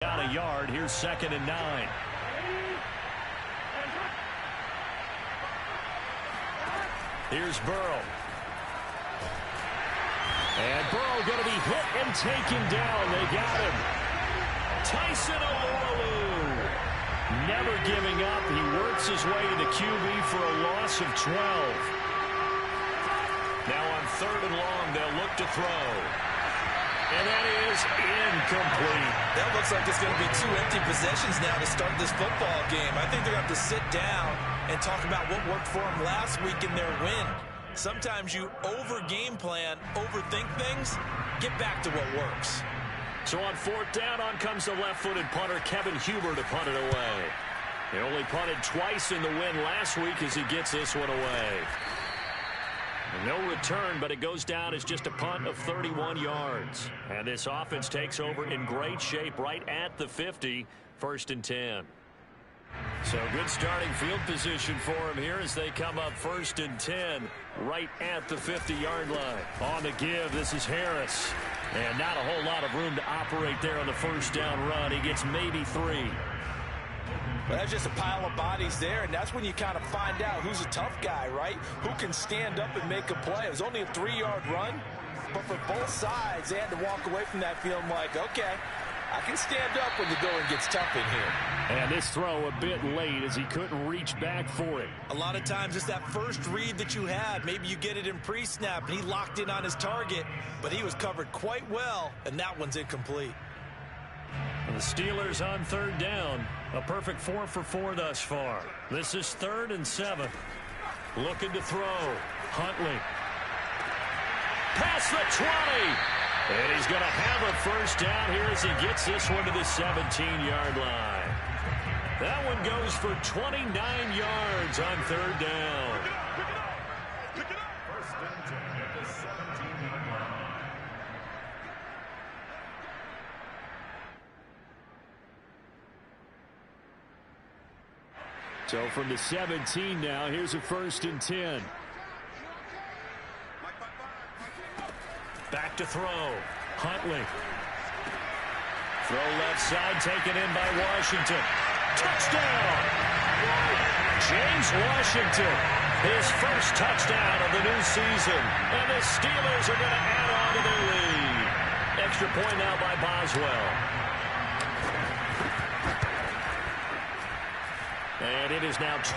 Down a yard. Here's 2nd and 9. Here's Burrow. And Burrow going to be hit and taken down. They got him. Tyson Alualu. Never giving up. He works his way to the QB for a loss of 12. Now on 3rd and long, they'll look to throw. And that is incomplete. That looks like it's going to be 2 empty possessions now to start this football game. I think they're going to have to sit down and talk about what worked for them last week in their win. Sometimes you over-game plan, overthink things, get back to what works. So on 4th down, on comes the left-footed punter, Kevin Huber, to punt it away. He only punted twice in the win last week as he gets this one away. No return, but it goes down as just a punt of 31 yards. And this offense takes over in great shape right at the 50, 1st and 10. So good starting field position for him here as they come up 1st and 10 right at the 50-yard line. On the give, this is Harris. And not a whole lot of room to operate there on the 1st down run. He gets maybe 3. Well, that's just a pile of bodies there, and that's when you kind of find out who's a tough guy, right? Who can stand up and make a play. It was only a 3-yard run, but for both sides, they had to walk away from that feeling like, okay, I can stand up when the going gets tough in here. And this throw a bit late as he couldn't reach back for it. A lot of times it's that first read that you had. Maybe you get it in pre-snap, and he locked in on his target, but he was covered quite well, and that one's incomplete. And the Steelers on 3rd down. A perfect 4 for 4 thus far. This is 3rd and 7. Looking to throw. Huntley. Past the 20. And he's going to have a 1st down here as he gets this one to the 17-yard line. That one goes for 29 yards on 3rd down. So from the 17 now, here's a 1st and 10. Back to throw. Huntley. Throw left side, taken in by Washington. Touchdown! James Washington, his first touchdown of the new season. And the Steelers are going to add on to their lead. Extra point now by Boswell. And it is now 21-0.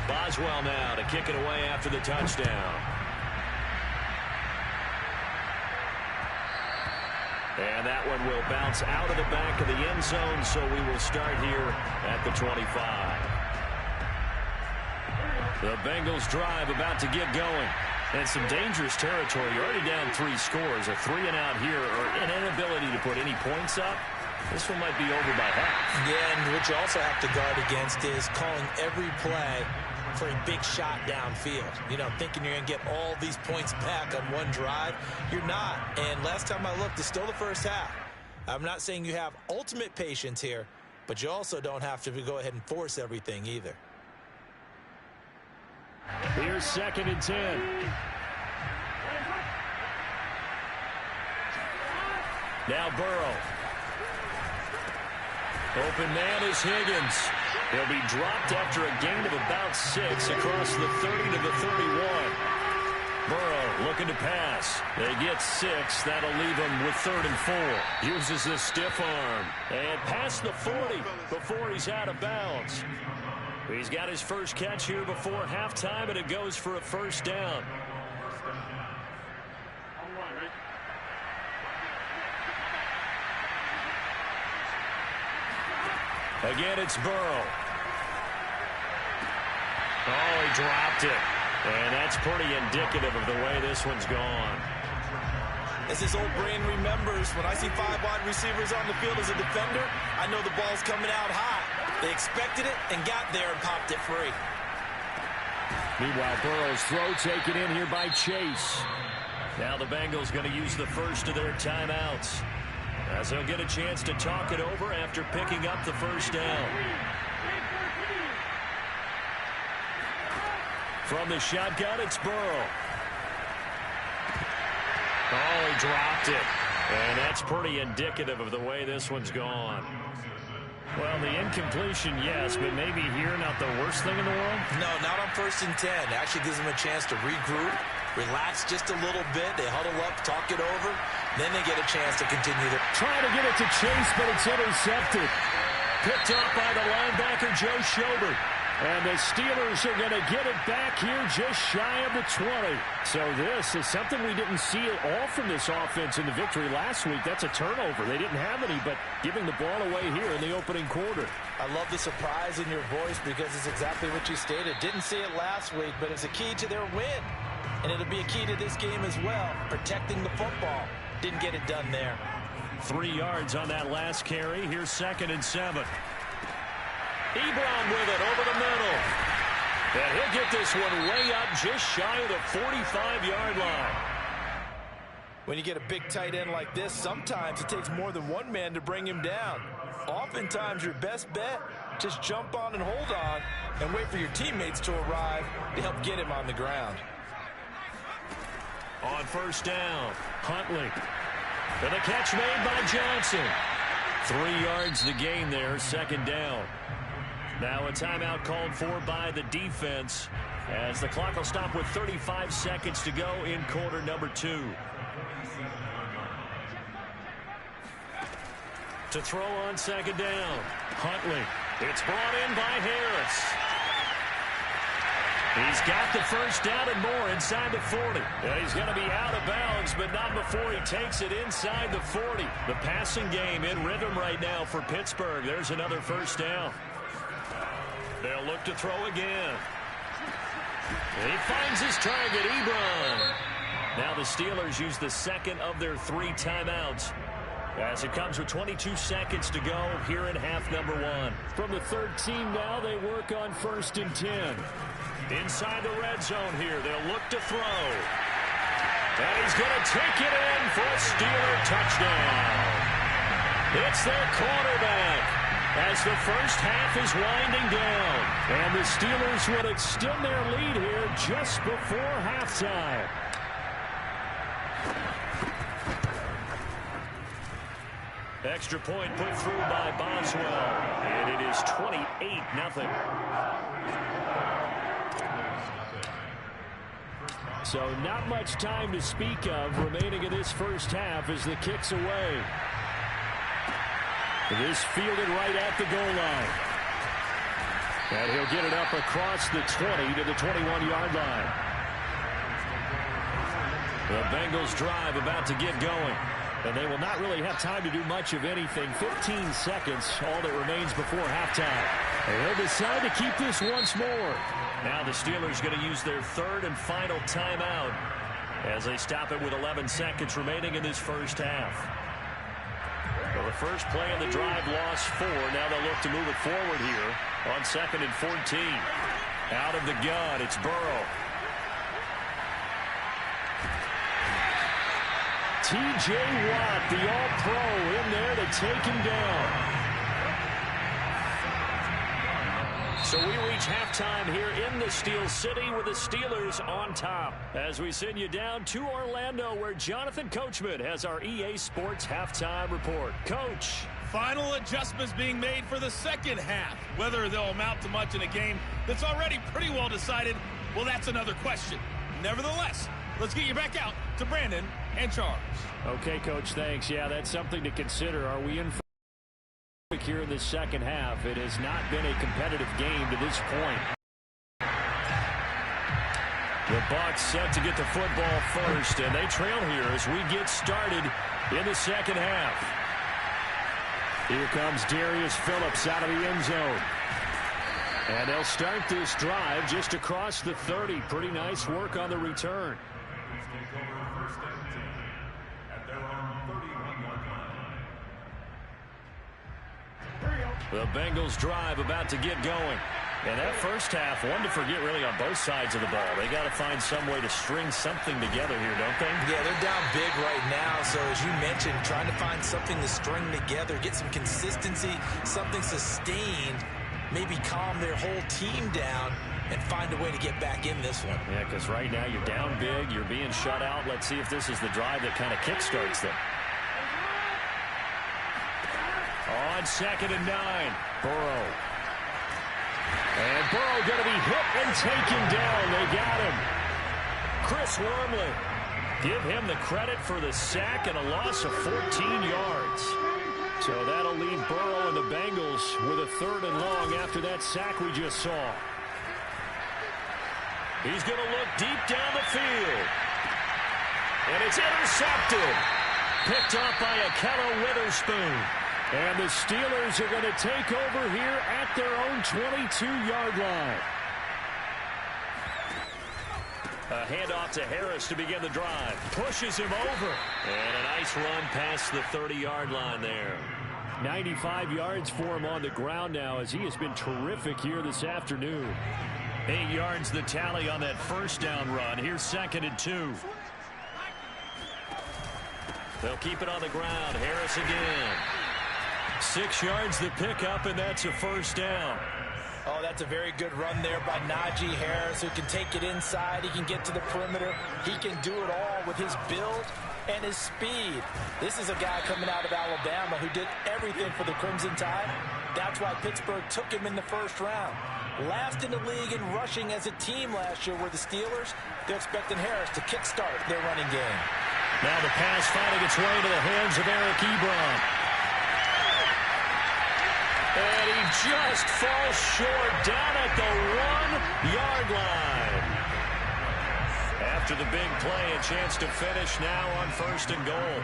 Boswell now to kick it away after the touchdown. And that one will bounce out of the back of the end zone, so we will start here at the 25. The Bengals drive about to get going. And some dangerous territory. You're already down 3 scores. A 3-and-out here or an inability to put any points up. This one might be over by half. Yeah, and what you also have to guard against is calling every play for a big shot downfield. You know, thinking you're going to get all these points back on one drive. You're not. And last time I looked, it's still the first half. I'm not saying you have ultimate patience here, but you also don't have to go ahead and force everything either. Here's 2nd and 10. Now Burrow. Open man is Higgins. He'll be dropped after a gain of about 6 across the 30 to the 31. Burrow looking to pass. They get 6. That'll leave him with 3rd and 4. Uses the stiff arm. And past the 40 before he's out of bounds. He's got his first catch here before halftime, and it goes for a 1st down. Again, it's Burrow. Oh, he dropped it. And that's pretty indicative of the way this one's gone. As his old brain remembers, when I see 5 wide receivers on the field as a defender, I know the ball's coming out hot. They expected it and got there and popped it free. Meanwhile, Burrow's throw taken in here by Chase. Now the Bengals going to use the first of their timeouts, as they'll get a chance to talk it over after picking up the 1st down. From the shotgun, it's Burrow. Oh, he dropped it. And that's pretty indicative of the way this one's gone. Well, the incompletion, yes, but maybe here not the worst thing in the world? No, not on 1st and 10. It actually gives them a chance to regroup, relax just a little bit. They huddle up, talk it over. Then they get a chance to continue their... Trying to get it to Chase, but it's intercepted. Picked up by the linebacker, Joe Schobert. And the Steelers are going to get it back here just shy of the 20. So this is something we didn't see at all from this offense in the victory last week. That's a turnover. They didn't have any, but giving the ball away here in the opening quarter. I love the surprise in your voice because it's exactly what you stated. Didn't see it last week, but it's a key to their win. And it'll be a key to this game as well, protecting the football. Didn't get it done there. 3 yards on that last carry. Here's 2nd and 7. Ebron with it over the middle. And he'll get this one way up just shy of the 45-yard line. When you get a big tight end like this, sometimes it takes more than one man to bring him down. Oftentimes, your best bet, just jump on and hold on and wait for your teammates to arrive to help get him on the ground. On 1st down, Huntley. And the catch made by Johnson. 3 yards the gain there, 2nd down. Now a timeout called for by the defense as the clock will stop with 35 seconds to go in quarter number 2. To throw on 2nd down, Huntley. It's brought in by Harris. He's got the 1st down and more inside the 40. And he's going to be out of bounds, but not before he takes it inside the 40. The passing game in rhythm right now for Pittsburgh. There's another 1st down. They'll look to throw again. He finds his target, Ebron. Now the Steelers use the 2nd of their 3 timeouts as it comes with 22 seconds to go here in half number 1. From the 13 now, they work on 1st and 10. Inside the red zone here, they'll look to throw. And he's going to take it in for a Steeler touchdown. It's their quarterback as the first half is winding down. And the Steelers would extend their lead here just before halftime. Extra point put through by Boswell. And it is 28-0. So not much time to speak of remaining in this first half as the kick's away. This fielded right at the goal line. And he'll get it up across the 20 to the 21-yard line. The Bengals drive about to get going. And they will not really have time to do much of anything. 15 seconds, all that remains before halftime. And they'll decide to keep this once more. Now the Steelers going to use their 3rd and final timeout as they stop it with 11 seconds remaining in this first half. Well, the first play of the drive lost 4. Now they'll look to move it forward here on 2nd and 14. Out of the gun, it's Burrow. T.J. Watt, the All-Pro, in there to take him down. So we reach halftime here in the Steel City with the Steelers on top. As we send you down to Orlando where Jonathan Coachman has our EA Sports halftime report. Coach. Final adjustments being made for the 2nd half. Whether they'll amount to much in a game that's already pretty well decided, well, that's another question. Nevertheless, let's get you back out to Brandon and Charles. Okay, Coach, thanks. Yeah, that's something to consider. Are we in for here in the 2nd half? It has not been a competitive game to this point. The Bucs set to get the football first, and they trail here as we get started in the 2nd half. Here comes Darius Phillips out of the end zone. And they'll start this drive just across the 30. Pretty nice work on the return. The Bengals drive about to get going. And that first half, one to forget really on both sides of the ball. They got to find some way to string something together here, don't they? Yeah, they're down big right now. So as you mentioned, trying to find something to string together, get some consistency, something sustained. maybe calm their whole team down and find a way to get back in this one. Yeah, because right now you're down big. You're being shut out. Let's see if this is the drive that kind of kickstarts them. On 2nd and 9, Burrow. And Burrow going to be hit and taken down. They got him. Chris Wormley. Give him the credit for the sack and a loss of 14 yards. So that'll leave Burrow and the Bengals with a 3rd and long after that sack we just saw. He's going to look deep down the field. And it's intercepted. Picked up by Akello Witherspoon. And the Steelers are going to take over here at their own 22-yard line. A handoff to Harris to begin the drive. Pushes him over. And a nice run past the 30-yard line there. 95 yards for him on the ground now as he has been terrific here this afternoon. 8 yards the tally on that first down run. Here's 2nd and 2. They'll keep it on the ground. Harris again. 6 yards the pickup, and that's a first down. Oh, that's a very good run there by Najee Harris, who can take it inside. He can get to the perimeter. He can do it all with his build and his speed. This is a guy coming out of Alabama who did everything for the Crimson Tide. That's why Pittsburgh took him in the first round. Last in the league in rushing as a team last year were the Steelers. They're expecting Harris to kickstart their running game. Now the pass finding its way into the hands of Eric Ebron. And he just falls short down at the 1-yard line. After the big play, a chance to finish now on 1st and goal.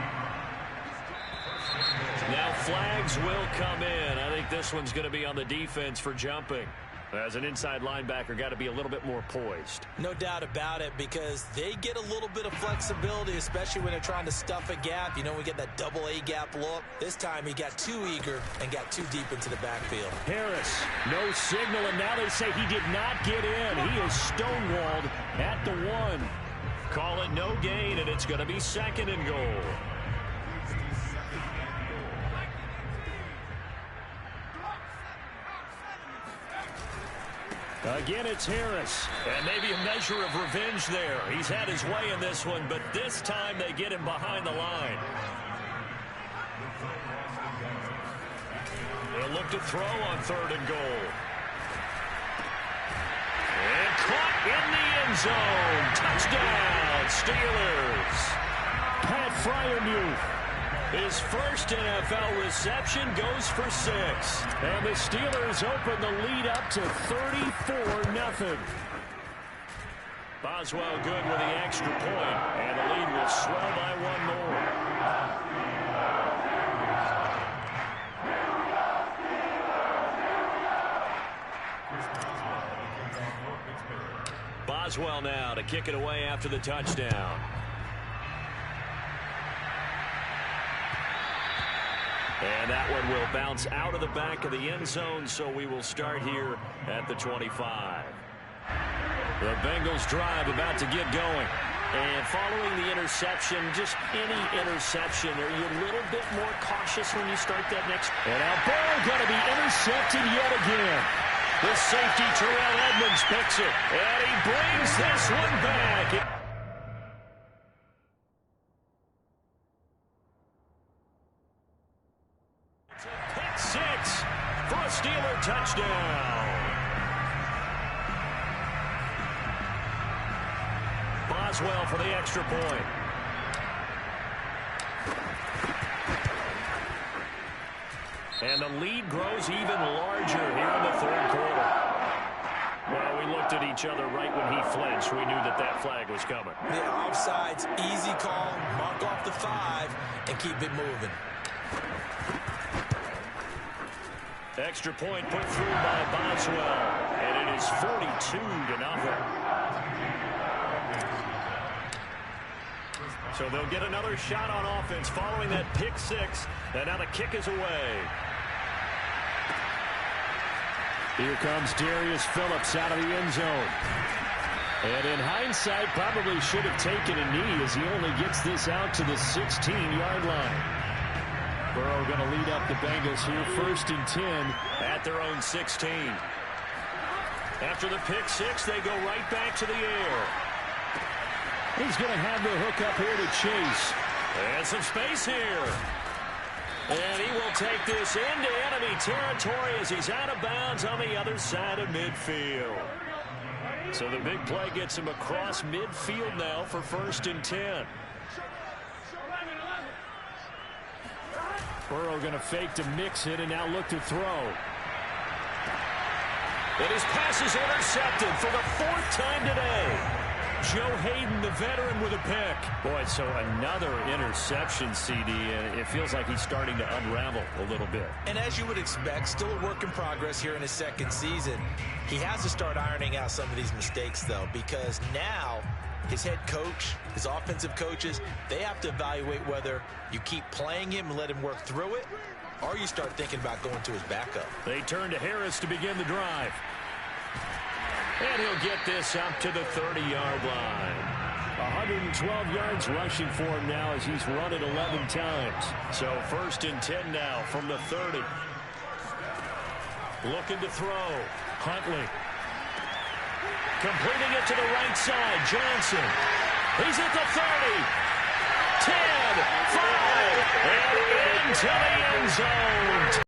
Now flags will come in. I think this one's going to be on the defense for jumping. As an inside linebacker, got to be a little bit more poised. No doubt about it, because they get a little bit of flexibility, especially when they're trying to stuff a gap. You know, we get that double A gap look. This time he got too eager and got too deep into the backfield. Harris, no signal, and now they say he did not get in. He is stonewalled at the 1. Call it no gain, and it's going to be 2nd and goal. Again, it's Harris, and maybe a measure of revenge there. He's had his way in this one, but this time they get him behind the line. They'll look to throw on 3rd and goal. And caught in the end zone. Touchdown, Steelers. Pat Freiermuth. His first NFL reception goes for 6. And the Steelers open the lead up to 34-0. Boswell good with the extra point, and the lead will swell by 1 more. Boswell now to kick it away after the touchdown. And that one will bounce out of the back of the end zone, so we will start here at the 25. The Bengals drive about to get going. And following the interception, just any interception, are you a little bit more cautious when you start that next? And now Burrow going to be intercepted yet again. The safety, Terrell Edmonds, picks it. And he brings this one back. Pick 6 for a Steeler touchdown. Boswell for the extra point. And the lead grows even larger here in the 3rd quarter. Well, we looked at each other right when he flinched. We knew that that flag was coming. Yeah, offsides, easy call, mark off the 5, and keep it moving. Extra point put through by Boswell, and it is 42-0. So they'll get another shot on offense following that pick 6, and now the kick is away. Here comes Darius Phillips out of the end zone. And in hindsight, probably should have taken a knee as he only gets this out to the 16-yard line. Burrow going to lead up the Bengals here, 1st and 10 at their own 16. After the pick six, they go right back to the air. He's going to have the hook up here to Chase. And some space here. And he will take this into enemy territory as he's out of bounds on the other side of midfield. So the big play gets him across midfield now for 1st and 10. Burrow going to fake to mix it and now look to throw. And his pass is intercepted for the 4th time today. Joe Hayden, the veteran, with a pick. Boy, so another interception, CD, and it feels like he's starting to unravel a little bit. And as you would expect, still a work in progress here in his 2nd season. He has to start ironing out some of these mistakes, though, because now his head coach, his offensive coaches, they have to evaluate whether you keep playing him and let him work through it, or you start thinking about going to his backup. They turn to Harris to begin the drive. And he'll get this up to the 30-yard line. 112 yards rushing for him now as he's run it 11 times. So 1st and 10 now from the 30. Looking to throw. Huntley. Completing it to the right side. Johnson. He's at the 30. 10, 5, and into the end zone.